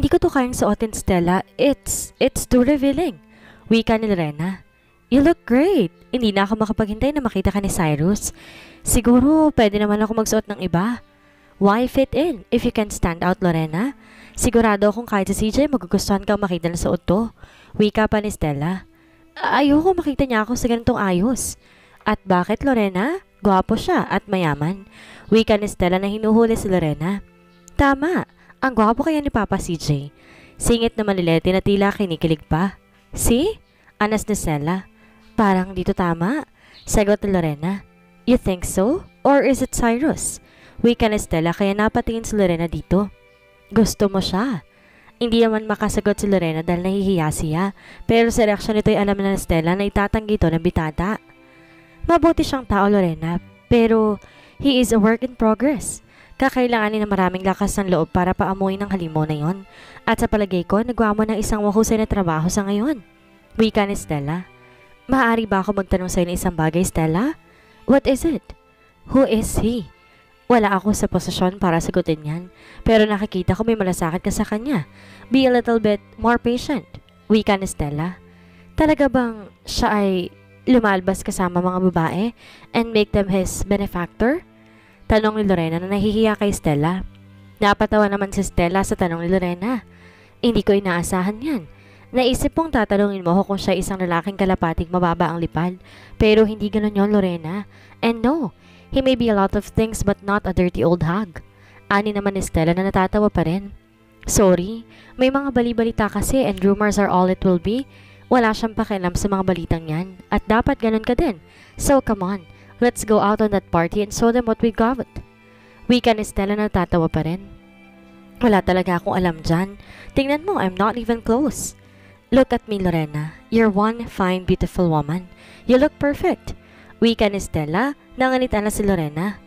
Hindi ko to kayang suotin, Stella. It's too revealing. Wika ni Lorena. You look great. Hindi na ako makapaghintay na makita ka ni Cyrus. Siguro, pwede naman ako magsuot ng iba. Why fit in if you can stand out, Lorena? Sigurado akong kahit si CJ magugustuhan kang makita na suot to. Wika pa ni Stella. Ayoko makita niya ako sa ganitong ayos. At bakit, Lorena? Gwapo siya at mayaman. Wika ni Stella na hinuhuli si Lorena. Tama. Ang gwapo kaya ni Papa CJ. Singit na Leti na tila kinikilig pa. See? Anas ni Stella. Parang dito tama. Sagot ni Lorena. You think so? Or is it Cyrus? Wika ni Stella kaya napatingin si Lorena dito. Gusto mo siya? Hindi naman makasagot si Lorena dahil nahihiya siya. Pero sa reaksyon nito ay alam na ni Stella na itatanggi ito ng bitata. Mabuti siyang tao, Lorena. Pero he is a work in progress. Kakailanganin na maraming lakas ng loob para paamuin ang halimaw na yon. At sa palagay ko, nagawa mo ng isang mahusay na trabaho sa ngayon. Wika ni Stella. Maaari ba ako magtanong sa'yo ng isang bagay, Stella? What is it? Who is he? Wala ako sa posisyon para sagutin yan. Pero nakikita ko may malasakit ka sa kanya. Be a little bit more patient. Wika ni Stella. Talaga bang siya ay lumalabas kasama mga babae and make them his benefactor? Tanong ni Lorena na nahihiya kay Stella. Napatawa naman si Stella sa tanong ni Lorena. Hindi ko inaasahan yan. Naisip mong tatanungin mo kung siya isang lalaking kalapating mababa ang lipad. Pero hindi ganun yon, Lorena. And no, he may be a lot of things but not a dirty old hag. Ani naman ni Stella na natatawa pa rin. Sorry, may mga bali-balita kasi and rumors are all it will be. Wala siyang pakialam sa mga balitang yan. At dapat ganun ka din. So come on, let's go out on that party and show them what we got. Wika ni Stella na natatawa pa rin. Wala talaga akong alam dyan. Tingnan mo, I'm not even close. Look at me, Lorena. You're one fine, beautiful woman. You look perfect. Wika ni Stella, nanganita na si Lorena.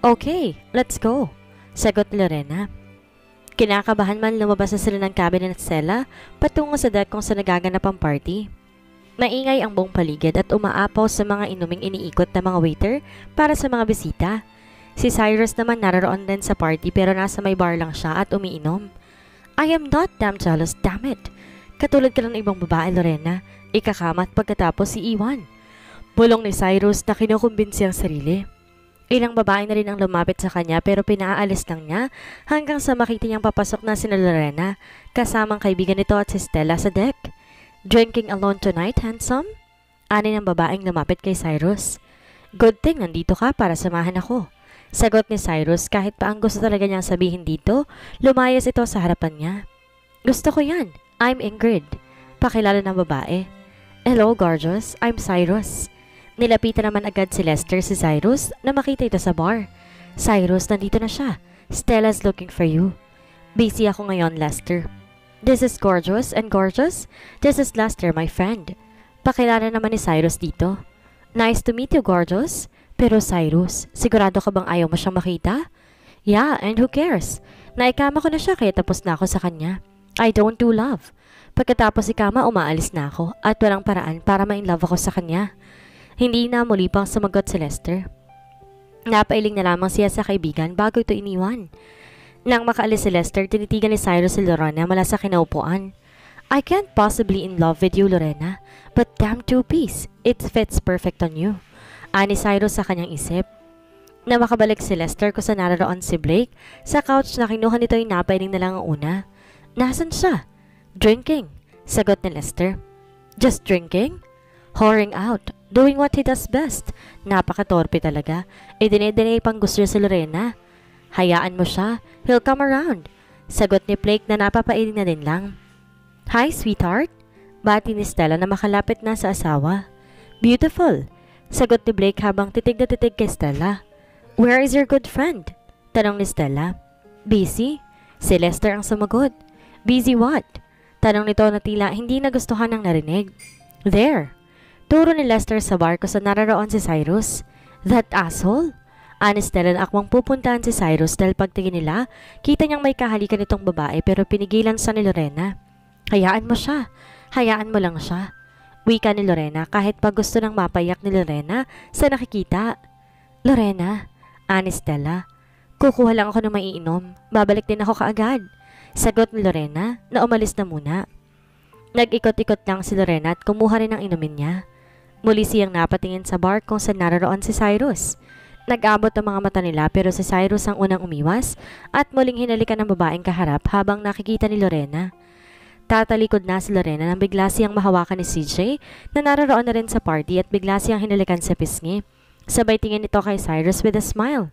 Okay, let's go. Sagot ni Lorena. Kinakabahan man lumabas na sila ng cabin ni Stella patungo sa deck kung sa nagaganap ang party. Maingay ang buong paligid at umaapaw sa mga inuming iniikot na mga waiter para sa mga bisita. Si Cyrus naman naroon din sa party pero nasa may bar lang siya at umiinom. I am not damn jealous, damn it. Katulad ka lang ng ibang babae, Lorena. Ikakamat pagkatapos si Iwan. Bulong ni Cyrus na kinukumbinsi ang sarili. Ilang babae na rin ang lumapit sa kanya pero pinaalis lang niya hanggang sa makita niyang papasok na si Lorena kasamang kaibigan nito at si Stella sa deck. Drinking alone tonight, handsome? Ani ng babaeng lumapit kay Cyrus. Good thing nandito ka para samahan ako. Sagot ni Cyrus kahit pa ang gusto talaga niyang sabihin dito, lumayas ito sa harapan niya. Gusto ko yan. I'm Ingrid. Pakilala ng babae. Hello, gorgeous. I'm Cyrus. Nilapitan naman agad si Lester si Cyrus na makita ito sa bar. Cyrus, nandito na siya. Stella's looking for you. Busy ako ngayon, Lester. This is gorgeous and gorgeous. This is Lester, my friend. Pakilala naman ni Cyrus dito. Nice to meet you, gorgeous. Pero Cyrus, sigurado ka bang ayaw mo siyang makita? Yeah, and who cares? Naikama ko na siya kaya tapos na ako sa kanya. I don't do love. Pagkatapos ikama, umaalis na ako at walang paraan para ma-inlove ako sa kanya. Hindi na muli pang sumagot si Lester. Napailing na lamang siya sa kaibigan bago ito iniwan. Nang makaalis si Lester, tinitigan ni Cyrus si Lorena mula sa kinaupuan. I can't possibly in love with you, Lorena, but damn two-piece. It fits perfect on you. Ani Cyrus sa kanyang isip. Na makabalik si Lester kung saan naroon si Blake, sa couch na kinuha nito ay napailing na lang ang una. Nasaan siya? Drinking. Sagot ni Lester. Just drinking? Whoring out. Doing what he does best. Napakatorpe talaga. Dinay pang gusto niya si Lorena. Hayaan mo siya. He'll come around. Sagot ni Blake na napapailing na din lang. Hi, sweetheart. Bati ni Stella na makalapit na sa asawa. Beautiful. Sagot ni Blake habang titig na titig kay Stella. Where is your good friend? Tanong ni Stella. Busy? Si Lester ang sumagot. Busy what? Tanong nito na tila hindi nagustuhan ng narinig. There. Turo ni Lester sa bar kung saan naroon si Cyrus. That asshole? Ani Stella na akwang pupuntahan si Cyrus dahil pagtingin nila, kita niyang may kahalikan itong babae pero pinigilan sa ni Lorena. Hayaan mo siya. Hayaan mo lang siya. Wika ni Lorena kahit pa gusto nang mapayak ni Lorena sa nakikita. Lorena, ani Stella, kukuha lang ako ng maiinom. Babalik din ako kaagad. Sagot ni Lorena na umalis na muna. Nag-ikot-ikot lang si Lorena at kumuha rin ng inumin niya. Muli siyang napatingin sa bar kung saan naroon si Cyrus. Nag-abot ang mga mata nila pero si Cyrus ang unang umiwas at muling hinalikan ng babaeng kaharap habang nakikita ni Lorena. Tatalikod na si Lorena nang bigla siyang mahawakan ni CJ na naroon na rin sa party at bigla siyang hinalikan sa pisngi. Sabay tingin ito kay Cyrus with a smile.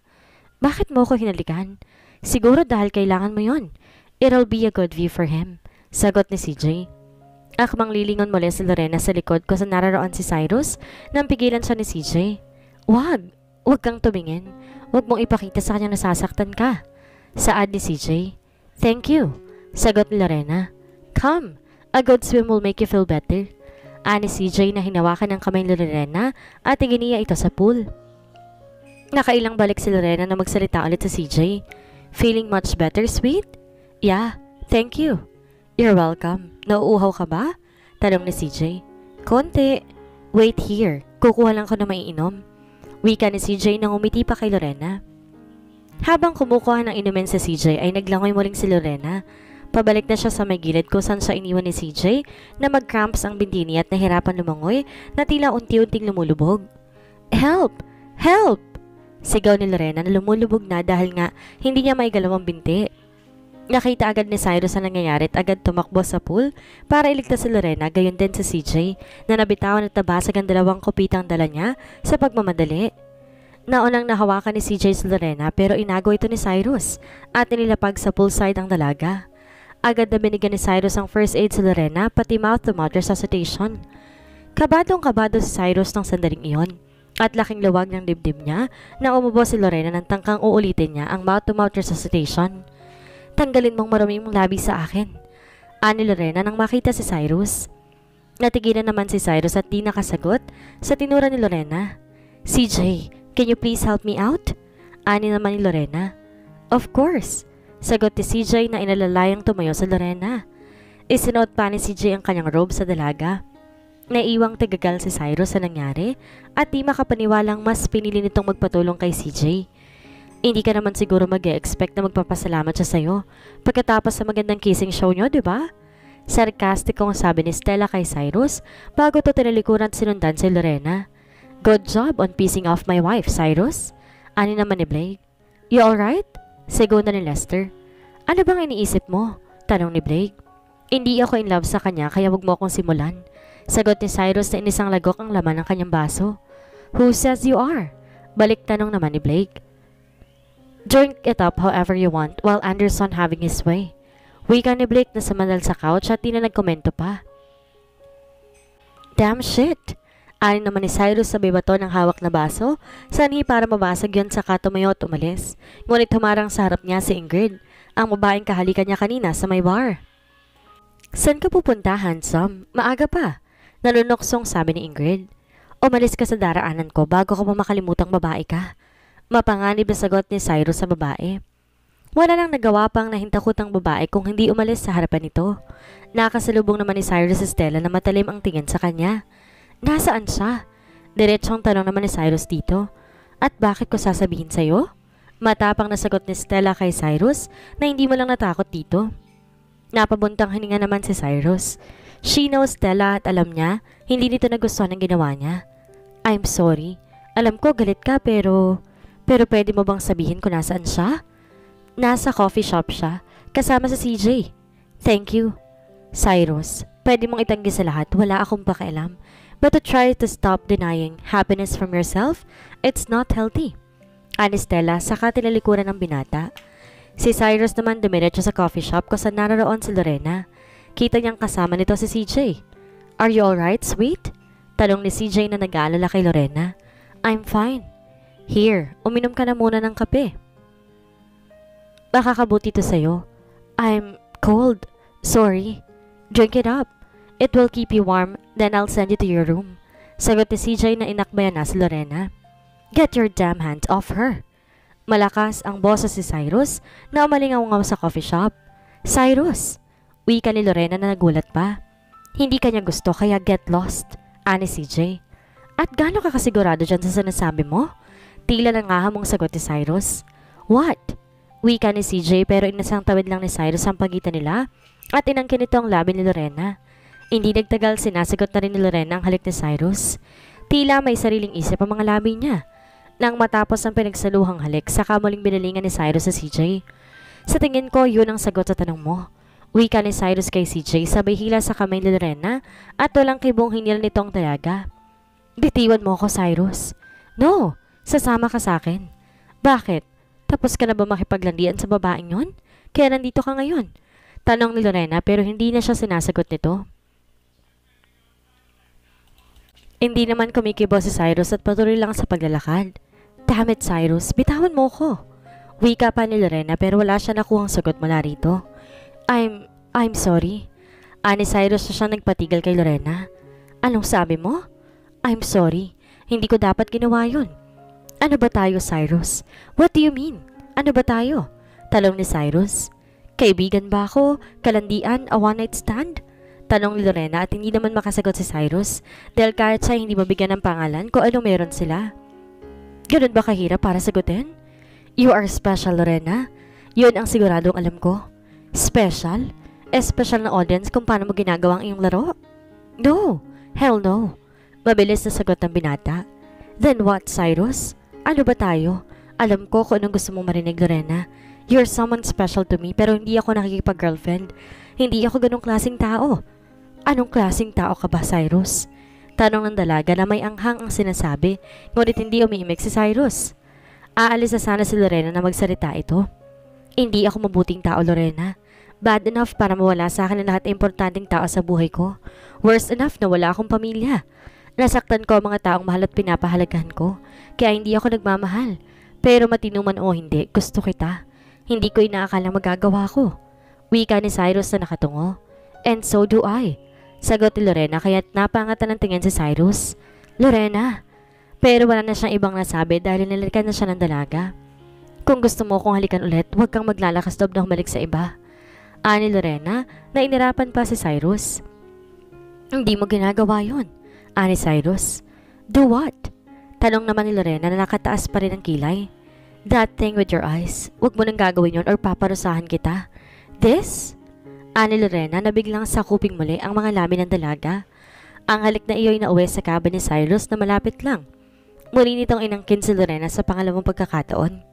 Bakit mo ko hinalikan? Siguro dahil kailangan mo yon. It'll be a good view for him. Sagot ni CJ. Akmang lilingon muli si Lorena sa likod ko sa naroon si Cyrus nang pigilan siya ni CJ. Huwag kang tumingin. Huwag mong ipakita sa kanya na nasasaktan ka. Saad ni CJ. Thank you. Sagot ni Lorena. Come, a good swim will make you feel better. Ani CJ na hinawakan ng kamay ni Lorena at iginiya ito sa pool. Nakailang balik si Lorena na magsalita ulit sa CJ. Feeling much better, sweet? Yeah, thank you. You're welcome. Nauuhaw ka ba? Tanong ni CJ. Konti. Wait here. Kukuha lang ko na maiinom. Wika ni CJ nang umiti pa kay Lorena. Habang kumukuha ng inumin sa CJ ay naglangoy muling si Lorena. Pabalik na siya sa may gilid kung saan siya iniwan ni CJ na mag-cramps ang binti niya at nahirapan lumangoy na tila unti-unting lumulubog. Help! Help! Sigaw ni Lorena na lumulubog na dahil nga hindi niya maigalaw ang binti. Nakita agad ni Cyrus ang nangyayari at agad tumakbo sa pool para iligtas si Lorena, gayon din sa CJ na nabitawan at nabasag ang dalawang kupitang dala niya sa pagmamadali. Naunang nahawakan ni CJ si Lorena pero inago ito ni Cyrus at inilapag sa poolside ang dalaga. Agad na binigyan ni Cyrus ang first aid sa Lorena pati mouth-to-mouth resuscitation. Kabadong-kabado si Cyrus ng sandaling iyon at laking luwag ng dibdib niya na umubos si Lorena ng tangkang uulitin niya ang mouth-to-mouth resuscitation. Tanggalin mong marumi mong labi sa akin. Ani Lorena nang makita si Cyrus. Natigilan naman si Cyrus at di nakasagot sa tinura ni Lorena. CJ, can you please help me out? Ani naman ni Lorena. Of course. Sagot ni CJ na inalalayang tumayo sa Lorena. Isinuot pa ni CJ ang kanyang robe sa dalaga. Naiwang tagagal si Cyrus sa nangyari at di makapaniwalang mas pinili nitong magpatulong kay CJ. Hindi ka naman siguro mag-e-expect na magpapasalamat siya sa'yo pagkatapos sa magandang kissing show nyo, di ba? Sarkastikong sabi ni Stella kay Cyrus bago to tinalikuran at sinundan si Lorena. Good job on pissing off my wife, Cyrus. Ani naman ni Blake. You alright? Sigaw na ni Lester. Ano bang iniisip mo? Tanong ni Blake. Hindi ako in love sa kanya kaya wag mo akong simulan. Sagot ni Cyrus na inisang lagok ang laman ng kanyang baso. Who says you are? Balik tanong naman ni Blake. Drink it up however you want while Anderson having his way. Wika ni Blake na sumandal sa couch at di na nagkomento pa. Damn shit! Ani naman ni Cyrus sa bato ng hawak na baso, sanhi para mabasag yon saka tumayo at umalis. Ngunit humarang sa harap niya si Ingrid, ang babaeng kahalikan niya kanina sa may bar. Saan ka pupunta, handsome? Maaga pa. Nalunoksong sabi ni Ingrid. Umalis ka sa daraanan ko bago ko pa makalimutang babae ka. Mapanganib na sagot ni Cyrus sa babae. Wala nang nagawa pang nahintakot ang babae kung hindi umalis sa harapan nito. Nakasalubong naman ni Cyrus si Stella na matalim ang tingin sa kanya. Nasaan siya? Diretsong tanong naman ni Cyrus dito. At bakit ko sasabihin sa'yo? Matapang na sagot ni Stella kay Cyrus na hindi mo lang natakot dito. Napabuntang hininga naman si Cyrus. She knows Stella at alam niya hindi nito nagustuhan ang ginawa niya. I'm sorry. Alam ko galit ka pero pwede mo bang sabihin kung nasaan siya? Nasa coffee shop siya, kasama sa CJ. Thank you. Cyrus, pwede mong itanggi sa lahat, wala akong pakialam. But to try to stop denying happiness from yourself, it's not healthy. Ani Stella, saka tinalikuran ng binata. Si Cyrus naman dumiretso sa coffee shop kung saan naroon si Lorena. Kita niyang kasama nito si CJ. Are you alright, sweet? Tanong ni CJ na nag-aalala kay Lorena. I'm fine. Here, uminom ka na muna ng kape. Makakabuti to sa'yo. I'm cold. Sorry. Drink it up. It will keep you warm, then I'll send you to your room. Sagot ni CJ na inakbayan na si Lorena. Get your damn hand off her. Malakas ang boses si Cyrus na umalingaw-ngaw sa coffee shop. Cyrus! Wika ni Lorena na nagulat pa. Hindi kanya gusto kaya get lost. Ani CJ. At gaano ka kasigurado dyan sa sinasabi mo? Tila nangahamong sagot ni Cyrus. What? Wika ni CJ pero inasang tawid lang ni Cyrus ang pagitan nila at inangkin nito ang labi ni Lorena. Hindi nagtagal sinasagot na rin ni Lorena ang halik ni Cyrus. Tila may sariling isip ang mga labi niya. Nang matapos ang pinagsaluhang halik, saka muling binalingan ni Cyrus sa CJ. Sa tingin ko, yun ang sagot sa tanong mo. Wika ni Cyrus kay CJ sabay hila sa kamay ni Lorena at walang kibong hinil nito ang talaga. Bitiwan mo ako, Cyrus. No, sasama ka sa akin. Bakit? Tapos ka na ba makipaglandian sa babaeng yun? Kaya nandito ka ngayon? Tanong ni Lorena pero hindi na siya sinasagot nito. Hindi naman kumikibo si Cyrus at patuloy lang sa paglalakad. Damn it, Cyrus, bitawan mo ko. Wika pa ni Lorena pero wala siya nakuhang sagot mula rito. I'm sorry. Ani Cyrus na siyang nagpatigil kay Lorena. Anong sabi mo? I'm sorry. Hindi ko dapat ginawa yun. Ano ba tayo, Cyrus? What do you mean? Ano ba tayo? Talong ni Cyrus. Kaibigan ba ako? Kalandian? A one-night stand? Tanong ni Lorena at hindi naman makasagot si Cyrus dahil kahit siya hindi mabigyan ng pangalan kung ano meron sila. Ganun ba kahirap para sagutin? You are special, Lorena. Yun ang siguradong alam ko. Special? Special na audience kung paano mo ginagawa ang iyong laro? No. Hell no. Mabilis na sagot ng binata. Then what, Cyrus? Ano ba tayo? Alam ko kung anong gusto mong marinig, Lorena. You're someone special to me pero hindi ako nakikipag-girlfriend. Hindi ako ganong klaseng tao. Anong klaseng tao ka ba, Cyrus? Tanong ng dalaga na may anghang ang sinasabi, ngunit hindi umiimik si Cyrus. Aalis na sana si Lorena na magsalita ito. Hindi ako mabuting tao, Lorena. Bad enough para mawala sa akin ang lahat importanteng tao sa buhay ko. Worse enough na wala akong pamilya. Nasaktan ko ang mga taong mahal at pinapahalagahan ko, kaya hindi ako nagmamahal. Pero matino man o hindi, gusto kita. Hindi ko inaakalang magagawa ko. Wika ni Cyrus na nakatungo. And so do I. Sagot ni Lorena kaya't napangatan ng tingin si Cyrus. Lorena. Pero wala na siyang ibang nasabi dahil nilalikan na siya ng dalaga. Kung gusto mo kong halikan ulit, huwag kang maglalakas loob na humalik sa iba. Ani Lorena na inirapan pa si Cyrus. Hindi mo ginagawa yon. Ani Cyrus. Do what? Tanong naman ni Lorena na nakataas pa rin ang kilay. That thing with your eyes. Huwag mo nang gagawin yon or paparusahan kita. This? Ani Lorena na biglang sakuping muli ang mga labi ng dalaga. Ang halik na iyo'y nauwi sa cabin ni Cyrus na malapit lang. Muli nitong inangkin si Lorena sa pangalawang pagkakataon.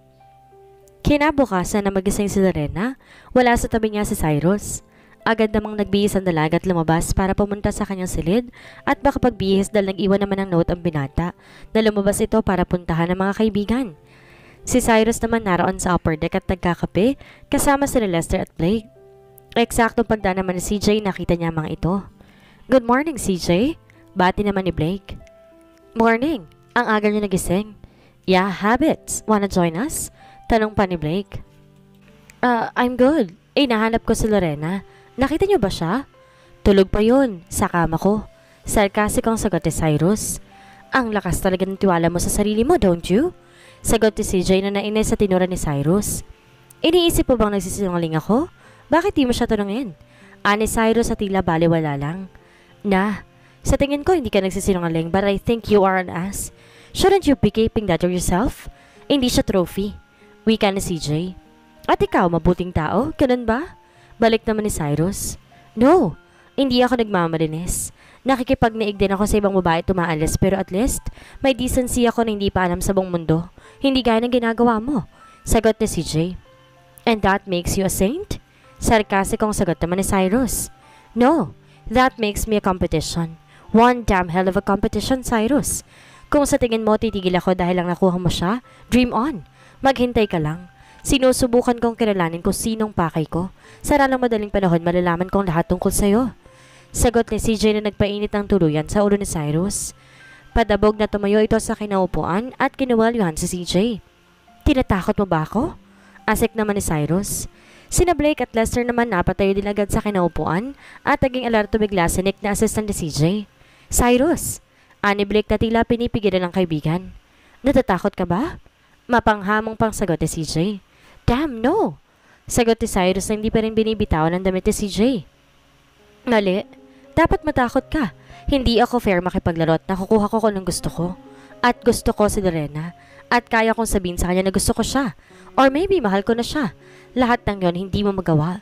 Kinabukasan na magising si Lorena, wala sa tabi niya si Cyrus. Agad namang nagbihis ang dalaga at lumabas para pumunta sa kanyang silid at makapagbihis dahil nag-iwan naman ng note ang binata na lumabas ito para puntahan ng mga kaibigan. Si Cyrus naman naroon sa upper deck at nagkakape kasama si Lester at Blake. Eksaktong pagdaan naman ni CJ nakita niya mga ito. Good morning, CJ. Bati naman ni Blake. Morning. Ang aga niyo nagising. Yeah, habits. Wanna join us? Tanong pa ni Blake. I'm good. Nahanap ko si Lorena. Nakita niyo ba siya? Tulog pa yun. Sa kama ko. Sarkasikong sagot ni Cyrus. Ang lakas talaga ng tiwala mo sa sarili mo, don't you? Sagot ni CJ na nainis sa tinura ni Cyrus. Iniisip mo bang nagsisinungaling ako? Bakit di mo siya tanungin? Ani Cyrus sa tila baliwala lang. Sa tingin ko hindi ka nagsisinungaling but I think you are an ass. Shouldn't you be keeping that to yourself? Hindi siya trophy. Wika ni CJ. At ikaw, mabuting tao? Ganun ba? Balik naman ni Cyrus. No, hindi ako nagmamalinis. Nakikipagnaig din ako sa ibang babae tumaalis pero at least may decency ako na hindi pa alam sa buong mundo. Hindi gaya ng ginagawa mo. Sagot ni CJ. And that makes you a saint? Sarkasikong sagot naman ni Cyrus. No, that makes me a competition. One damn hell of a competition, Cyrus. Kung sa tingin mo titigil ako dahil lang nakuha mo siya, dream on. Maghintay ka lang. Sinusubukan kong kilalanin kung sinong pakay ko. Sa ralang madaling panahon malalaman kong lahat tungkol sa'yo. Sagot ni CJ na nagpainit ng tuluyan sa ulo ni Cyrus. Padabog na tumayo ito sa kinaupuan at kinuwalyuhan si CJ. Tinatakot mo ba ako? Asik naman ni Cyrus. Sina Blake at Lester naman napatayo din agad sa kinaupuan at naging alerto bigla si Nick na assistant ni CJ. Cyrus! Ani Blake na tila pinipigilan ng kaibigan. Natatakot ka ba? Mapanghamong pang sagot ni CJ. Damn no! Sagot ni Cyrus na hindi pa rin binibitawan ng damit ni CJ. Mali. Dapat matakot ka. Hindi ako fair makipaglaro at nakukuha ko kung anong gusto ko. At gusto ko si Lorena. At kaya kong sabihin sa kanya na gusto ko siya. Or maybe mahal ko na siya. Lahat ng yon hindi mo magawa.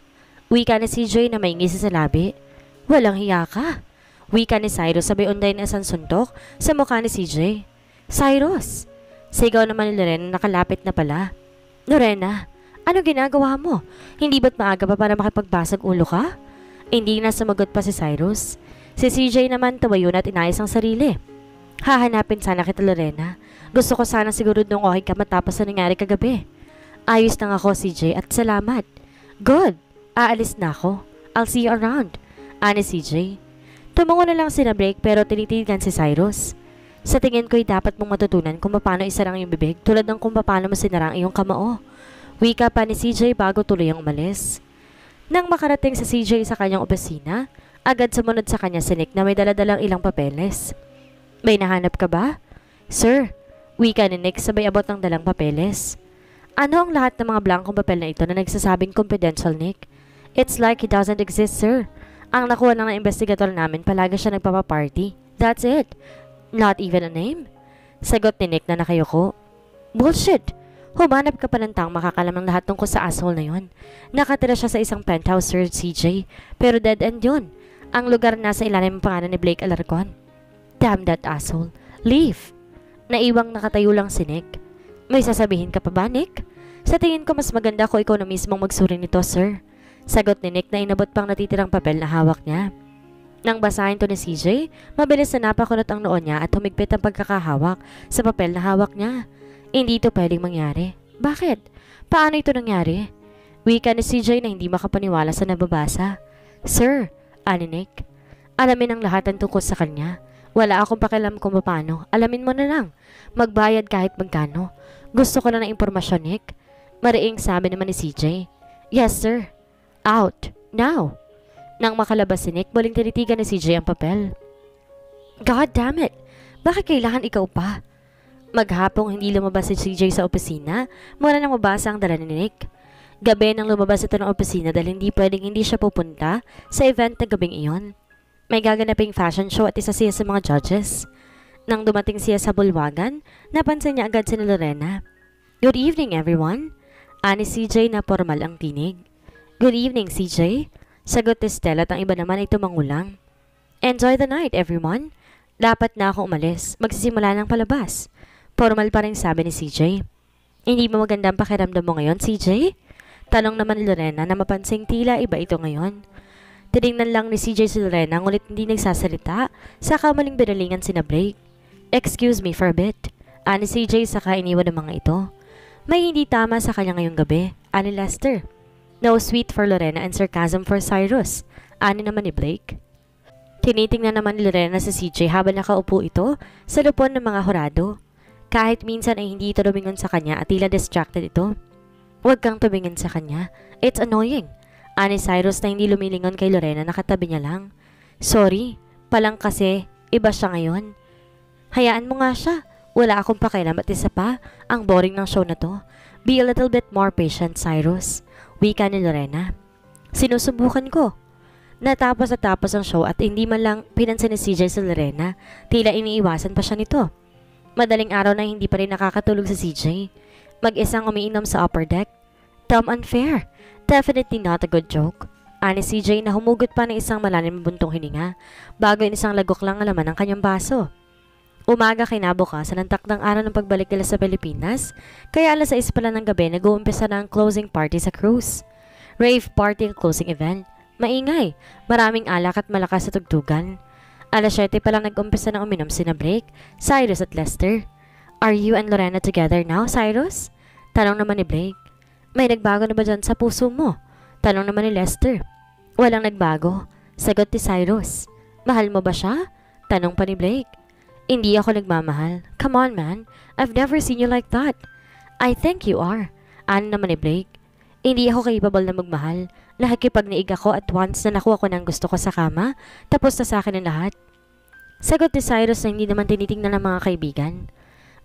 Wika ni CJ na may ngisi sa labi. Walang hiya ka. Wika ni Cyrus sabay unday na isang suntok sa mukha ni CJ. Cyrus! Sigaw naman ni Lorena na nakalapit na pala. Lorena, ano ginagawa mo? Hindi ba't maaga pa para makipagbasag ulo ka? Hindi na sumagot pa si Cyrus. Si CJ naman tawayo na at inayos ang sarili. Hahanapin sana kita, Lorena. Gusto ko sana siguradong okay ka matapos sa nangyari kagabi. Ayos lang ako, CJ, at salamat. Good. Aalis na ako. I'll see you around. Ani CJ. Tumungo na lang sina break pero tinitigan si Cyrus. Sa tingin ko'y dapat mong matutunan kung paano isarang yung bibig tulad ng kung paano mo sinarang iyong kamao. Wika pa ni CJ bago tuloy ang umalis. Nang makarating sa CJ sa kanyang opisina, agad sumunod sa kanya si Nick na may daladalang ilang papeles. May nahanap ka ba? Sir, wika ni Nick sabay abot ng dalang papeles. Ano ang lahat ng mga blankong papel na ito na nagsasabing confidential, Nick? It's like he doesn't exist, sir. Ang nakuha ng investigator namin palagi siya nagpapaparty. That's it. Not even a name? Sagot ni Nick na nakayuko. Bullshit! Humanap ka pa ng taong makakalam ng lahat tungkol sa asshole na yon. Nakatira siya sa isang penthouse, Sir CJ. Pero dead end yun. Ang lugar nasa ilalim ng pangalan ni Blake Alarcon. Damn that asshole. Leave! Naiwang nakatayo lang si Nick. May sasabihin ka pa ba, Nick? Sa tingin ko mas maganda ko ikaw na mismong magsuri nito, sir. Sagot ni Nick na inabot pang natitirang papel na hawak niya. Nang basahin to ni CJ, mabilis na napakunot ang noon niya at humigpit ang pagkakahawak sa papel na hawak niya. Hindi ito pwedeng mangyari. Bakit? Paano ito nangyari? Wika ni CJ na hindi makapaniwala sa nababasa. Sir, ani Nick, alamin ang lahat ng tungkol sa kanya. Wala akong pakialam kung paano. Alamin mo na lang. Magbayad kahit magkano. Gusto ko na ng impormasyon, Nick. Mariing sabi naman ni CJ. Yes, sir. Out. Now. Nang makalabas si Nick, muling tinitigan ni CJ ang papel. God damn it! Bakit kailangan ikaw pa? Maghapong hindi lumabas si CJ sa opisina, mula nang mabasa ang dala ni Nick. Gabi nang lumabas ito ng opisina dahil hindi siya pupunta sa event na gabing iyon. May gaganaping fashion show at isa siya sa mga judges. Nang dumating siya sa bulwagan, napansin niya agad si Lorena. Good evening, everyone. Ani CJ na formal ang tinig. Good evening, CJ. Sagot ni Stella at ang iba naman ay tumangulang. Enjoy the night, everyone. Dapat na ako umalis. Magsisimula ng palabas. Formal pa rin sabi ni CJ. Hindi mo magandang pakiramdam mo ngayon, CJ? Tanong naman ni Lorena na mapansing tila iba ito ngayon. Tinignan lang ni CJ si Lorena ngulit hindi nagsasalita sa kamaling binalingan sina Blake. Excuse me for a bit. Ani CJ saka iniwan ng mga ito. May hindi tama sa kanya ngayong gabi. Ani Lester. No sweet for Lorena and sarcasm for Cyrus. Ani naman ni Blake. Tinitingnan naman ni Lorena sa CJ habang nakaupo ito sa lupon ng mga hurado. Kahit minsan ay hindi ito lumingon sa kanya at tila distracted ito. Huwag kang tumingin sa kanya. It's annoying. Ani Cyrus na hindi lumilingon kay Lorena nakatabi niya lang. Sorry, palang kasi iba siya ngayon. Hayaan mo nga siya. Wala akong pakialam at isa pa, ang boring ng show na to. Be a little bit more patient, Cyrus. Wika ni Lorena. Sinusubukan ko. Natapos ang show at hindi man lang pinansin ni CJ sa Lorena. Tila iniiwasan pa siya nito. Madaling araw na hindi pa rin nakakatulog si CJ. Mag-isang umiinom sa upper deck. Dumb unfair. Definitely not a good joke. Ani CJ na humugot pa ng isang malalim buntong hininga bago isang lagok lang ang laman ng kanyang baso. Umaga kinabukasan ng takdang araw ng pagbalik nila sa Pilipinas, kaya alas 6 pala ng gabi nag-uumpisa na ang closing party sa cruise. Rave party ang closing event. Maingay, maraming alak at malakas sa tugtugan. Alas 7 pa lang nag-umpisa na uminom sina Blake, Cyrus at Lester. Are you and Lorena together now, Cyrus? Tanong naman ni Blake. May nagbago na ba dyan sa puso mo? Tanong naman ni Lester. Walang nagbago. Sagot ni Cyrus. Mahal mo ba siya? Tanong pa ni Blake. Hindi ako nagmamahal. Come on, man. I've never seen you like that. I think you are. Ano naman ni Blake? Hindi ako capable na magmahal. Nakikipagniig ako at once na nakuha ko ng gusto ko sa kama, tapos na sa akin ang lahat. Sagot ni Cyrus na hindi naman tinitingnan ng mga kaibigan.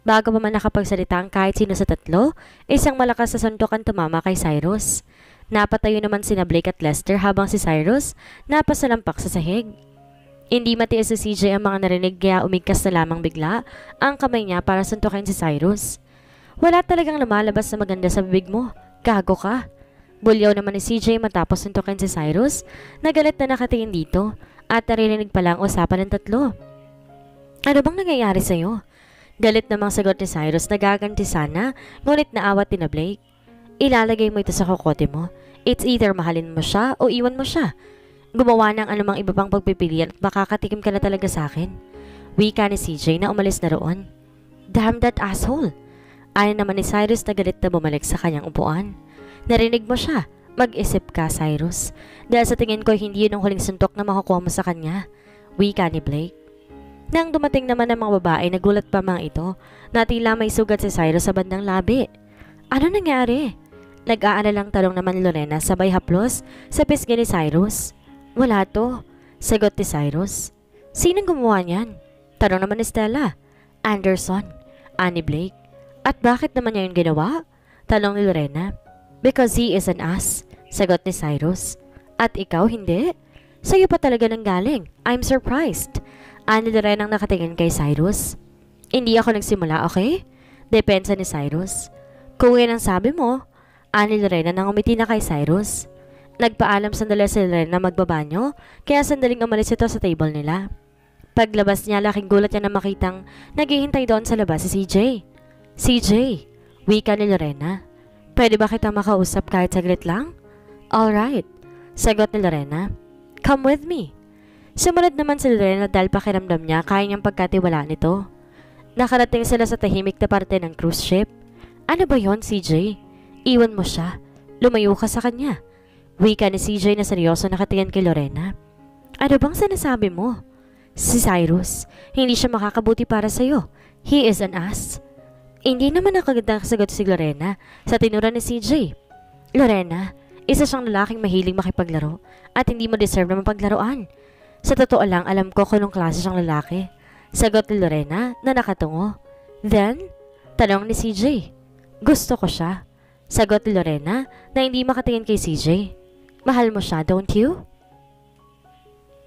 Bago pa man nakapagsalita ang kahit sino sa tatlo, isang malakas na suntukan tumama kay Cyrus. Napatayo naman sina Blake at Lester habang si Cyrus napasalampak sa sahig. Hindi matiis si CJ ang mga narinig kaya umigkas na lamang bigla ang kamay niya para suntukin si Cyrus. Wala talagang lumalabas na maganda sa bibig mo. Gago ka. Bulyaw naman ni CJ matapos suntukin si Cyrus na galit na nakatingin dito at narinig pala ang usapan ng tatlo. Ano bang nangyayari sa'yo? Galit namang sagot ni Cyrus na gaganti sana ngunit naawat din na Blake. Ilalagay mo ito sa kokote mo. It's either mahalin mo siya o iwan mo siya. Gumawa ng anumang iba pang pagpipilian at makakatikim ka na talaga sa akin. Wika ni CJ na umalis na roon. Damn that asshole! Ayon naman ni Cyrus na galit na bumalik sa kanyang upuan. Narinig mo siya. Mag-isip ka, Cyrus. Dahil sa tingin ko hindi yun ang huling suntok na makukuha mo sa kanya. Wika ni Blake. Nang dumating naman ang mga babae, nagulat pa mga ito na tila may sugat si Cyrus sa bandang labi. Ano nangyari? Nag-aalalang tanong naman ni Lorena sabay haplos sa pisngi ni Cyrus. Wala to. Sagot ni Cyrus. Sinong gumawa niyan? Tanong naman ni Stella. Anderson. Ani Blake. At bakit naman niya yung ginawa? Tanong ni Lorena. Because he is an ass, sagot ni Cyrus. At ikaw hindi? Sa'yo pa talaga nang galing. I'm surprised. Ani rin ang nakatingin kay Cyrus. Hindi ako nagsimula, okay? Depensa ni Cyrus. Kung yan ang sabi mo, ani rin nang umiti na kay Cyrus. Nagpaalam sandali si Lorena na magbabanyo, kaya sandaling umalis ito sa table nila. Paglabas niya, laking gulat niya na makitang naghihintay doon sa labas si CJ. CJ, wika ni Lorena. Pwede ba kita makausap kahit saglit lang? Alright, sagot ni Lorena. Come with me. Sumunod naman si Lorena dahil pakiramdam niya kaya niyang pagkatiwalaan nito. Nakarating sila sa tahimik na parte ng cruise ship. Ano ba yon, CJ? Iwan mo siya. Lumayo ka sa kanya. Wika ni CJ na seryoso nakatingin kay Lorena. Ano bang sinasabi mo? Si Cyrus, hindi siya makakabuti para sa'yo. He is an ass. Hindi naman nakagandang sagot si Lorena sa tinura ni CJ. Lorena, isa siyang lalaking mahilig makipaglaro at hindi mo deserve na mapaglaruan. Sa totoo lang, alam ko kung anong klase siyang lalaki. Sagot ni Lorena na nakatungo. Then, tanong ni CJ. Gusto ko siya. Sagot ni Lorena na hindi makatingin kay CJ. Mahal mo siya, don't you?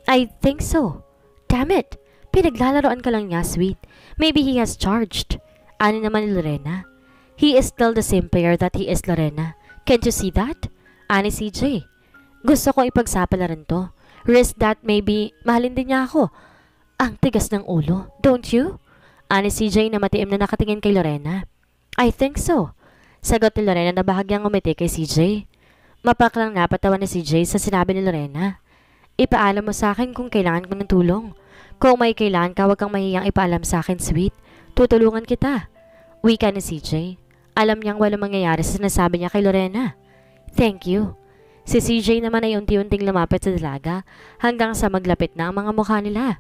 I think so. Damn it! Pinaglalaroan ka lang niya, sweet. Maybe he has charged. Ano naman ni Lorena? He is still the same player that he is, Lorena. Can't you see that? Ani CJ. Gusto ko ipagsapalaran to. Risk that maybe mahalin din niya ako. Ang tigas ng ulo, don't you? Ani CJ na matiim na nakatingin kay Lorena. I think so. Sagot ni Lorena na bahagyang umiti kay CJ. Mapaklang napatawa ni CJ sa sinabi ni Lorena. Ipaalam mo sa akin kung kailangan ko ng tulong. Kung may kailangan ka, huwag kang mahiyang ipaalam sa akin, sweet. Tutulungan kita. Wika ni CJ. Alam niyang walang mangyayari sa sinasabi niya kay Lorena. Thank you. Si CJ naman ay unti-unting lumapit sa dalaga hanggang sa maglapit na ang mga mukha nila.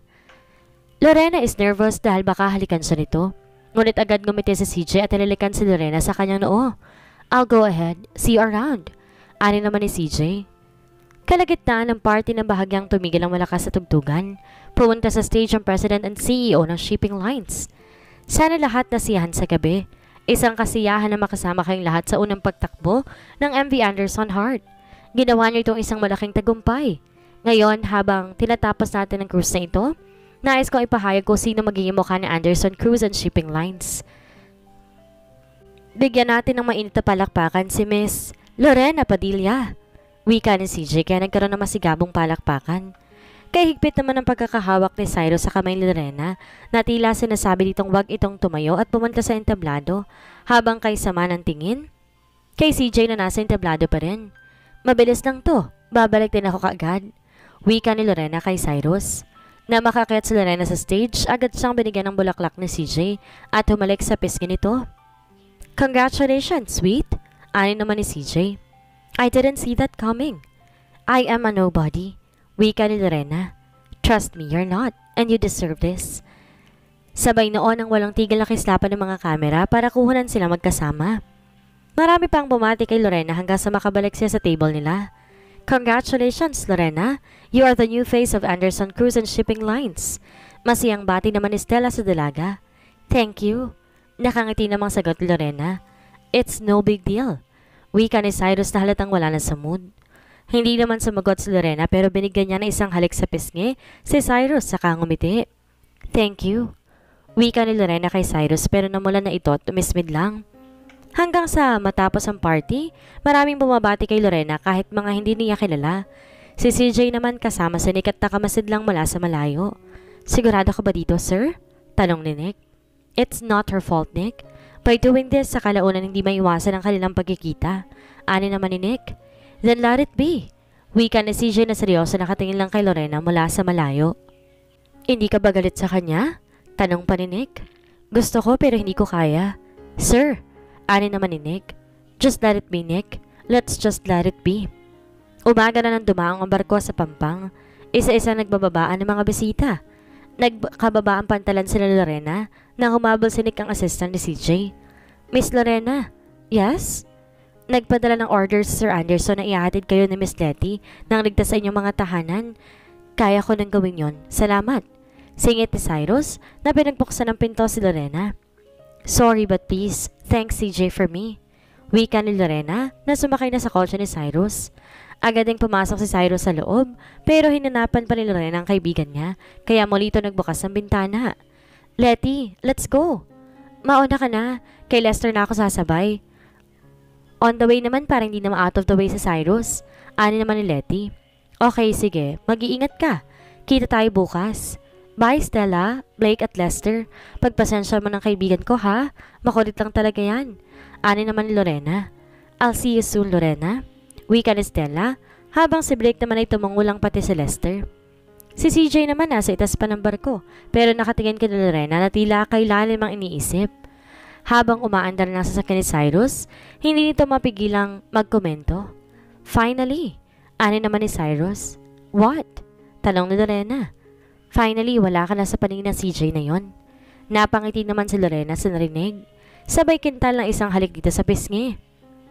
Lorena is nervous dahil baka halikan siya nito. Ngunit agad ngumiti si CJ at nililikan si Lorena sa kanyang noo. I'll go ahead. See you around. Ani naman ni CJ. Kalagitnaan ng party ng bahagyang tumigil ang malakas sa tugtugan. Pumunta sa stage ang President and CEO ng Shipping Lines. Sana lahat nasiyahan sa gabi. Isang kasiyahan na makasama kayong lahat sa unang pagtakbo ng MV Anderson Heart. Ginawa niyo itong isang malaking tagumpay. Ngayon, habang tinatapos natin ang cruise na ito, nais kong ipahayag kung sino magiging mukha ni Anderson Cruise and Shipping Lines. Bigyan natin ng mainit na palakpakan si Miss Lorena Padilla. Wika ni CJ kaya nagkaroon ng masigabong palakpakan. Kaya higpit naman ang pagkakahawak ni Cyrus sa kamay ni Lorena na tila sinasabi ditong wag itong tumayo at pumunta sa entablado habang kay sama ng tingin. Kay CJ na nasa entablado pa rin. Mabilis lang to, babalik din ako kaagad. Wika ni Lorena kay Cyrus. Na makakayat si Lorena sa stage, agad siyang binigyan ng bulaklak ni CJ at humalik sa pisngi nito. Congratulations, sweet! Ani naman ni CJ. I didn't see that coming. I am a nobody. Wika ni Lorena. Trust me, you're not, and you deserve this. Sabay noon ang walang tigil na kislapan ng mga kamera para kuhunan sila magkasama. Marami pang bumati kay Lorena hanggang sa makabalik siya sa table nila. Congratulations, Lorena. You are the new face of Anderson Cruise and Shipping Lines. Masiyang bati naman ni Stella sa dalaga. Thank you. Nakangiti namang sagot ni Lorena. It's no big deal. Wika ni Cyrus na halatang wala na sa mood. Hindi naman sumagot si Lorena pero binigyan niya ng isang halik sa pisngi si Cyrus saka ngumiti. Thank you. Wika ni Lorena kay Cyrus pero namulan na ito at tumismid lang. Hanggang sa matapos ang party, maraming bumabati kay Lorena kahit mga hindi niya kilala. Si CJ naman kasama si Nick at nakamasid lang mula sa malayo. Sigurado ka ba dito, sir? Tanong ni Nick. It's not her fault, Nick. By doing this, sa kalaunan hindi maiwasan ang kanilang pagkikita. Ani naman ni Nick. Then let it be. Wika ni CJ na seryoso nakatingin lang kay Lorena mula sa malayo. Hindi ka ba galit sa kanya? Tanong pa ni Nick. Gusto ko pero hindi ko kaya. Sir, ani naman ni Nick. Just let it be, Nick. Let's just let it be. Umaga na nang dumaang ang barko sa Pampang. Isa-isa nagbababaan ng mga bisita. Nagkababa ang pantalan sila Lorena nang humabol si Nick ang assistant ni CJ. Miss Lorena, yes? Nagpadala ng orders si Sir Anderson na ihahatid kayo ni Miss Letty nang ligtas sa inyong mga tahanan. Kaya ko nang gawin yon. Salamat. Singit ni Cyrus na pinagbuksan ng pinto si Lorena. Sorry but please, thanks CJ for me. Wika ni Lorena na sumakay na sa kotse ni Cyrus. Agad ding pumasok si Cyrus sa loob pero hinanapan pa ni Lorena ang kaibigan niya kaya muli ito nagbukas ng bintana. Letty, let's go. Mauna ka na, kay Lester na ako sasabay. On the way naman parang hindi naman out of the way si Cyrus. Ani naman ni Letty. Okay, sige, mag-iingat ka. Kita tayo bukas. Bye Stella, Blake at Lester. Pagpasensya mo ng kaibigan ko ha, makulit lang talaga yan. Ani naman ni Lorena. I'll see you soon Lorena. Wika ni Stella, habang si Blake naman ay tumangulang pati si Lester. Si CJ naman nasa itas pa ng barko, pero nakatingin kay Lorena na tila kay lalim ang iniisip. Habang umaandar na sa sasakyan ni Cyrus, hindi nito mapigilang magkomento. Finally, ani naman ni Cyrus. What? Tanong ni Lorena. Finally, wala ka na sa paningin ng CJ na yon. Napangiti naman si Lorena sa narinig. Sabay kintal ng isang halik dito sa pisngi.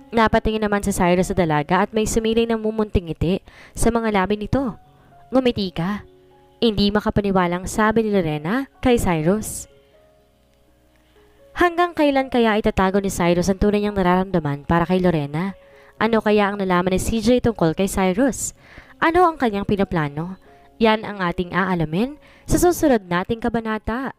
Napatingin naman si Cyrus sa dalaga at may sumilay ng mumunting ngiti sa mga labi nito. Ngumiti ka. Hindi makapaniwalang sabi ni Lorena kay Cyrus. Hanggang kailan kaya itatago ni Cyrus ang tunay niyang nararamdaman para kay Lorena? Ano kaya ang nalaman ni CJ tungkol kay Cyrus? Ano ang kanyang pinaplano? Yan ang ating aalamin sa susunod nating kabanata.